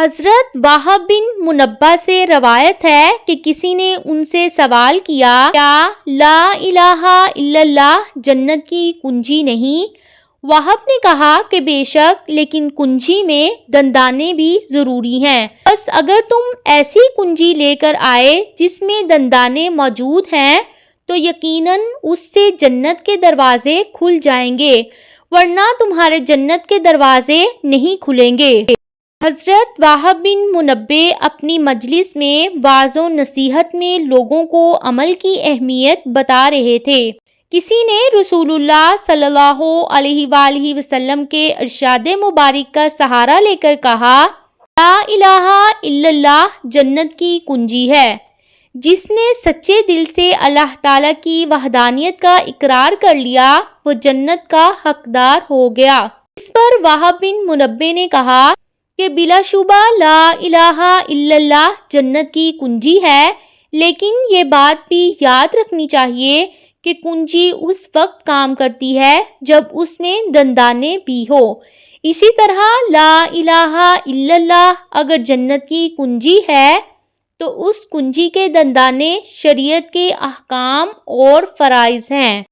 حضرت وہب بن منبہ سے روایت ہے کہ کسی نے ان سے سوال کیا، کیا لا الہ الا اللہ جنت کی کنجی نہیں؟ وہب نے کہا کہ بے شک، لیکن کنجی میں دندانے بھی ضروری ہیں۔ بس اگر تم ایسی کنجی لے کر آئے جس میں دندانے موجود ہیں تو یقیناً اس سے جنت کے دروازے کھل جائیں گے، ورنہ تمہارے جنت کے دروازے نہیں کھلیں گے۔ حضرت وہب بن منبہ اپنی مجلس میں واعظ و نصیحت میں لوگوں کو عمل کی اہمیت بتا رہے تھے۔ کسی نے رسول اللہ صلی اللہ علیہ وآلہ وسلم کے ارشاد مبارک کا سہارا لے کر کہا، لا الہ الا اللہ جنت کی کنجی ہے۔ جس نے سچے دل سے اللہ تعالیٰ کی وحدانیت کا اقرار کر لیا وہ جنت کا حقدار ہو گیا۔ اس پر وہب بن منبہ نے کہا کہ بلا شبہ لا الہ الا اللہ جنت کی کنجی ہے، لیکن یہ بات بھی یاد رکھنی چاہیے کہ کنجی اس وقت کام کرتی ہے جب اس میں دندانے بھی ہو۔ اسی طرح لا الہ الا اللہ اگر جنت کی کنجی ہے تو اس کنجی کے دندانے شریعت کے احکام اور فرائض ہیں۔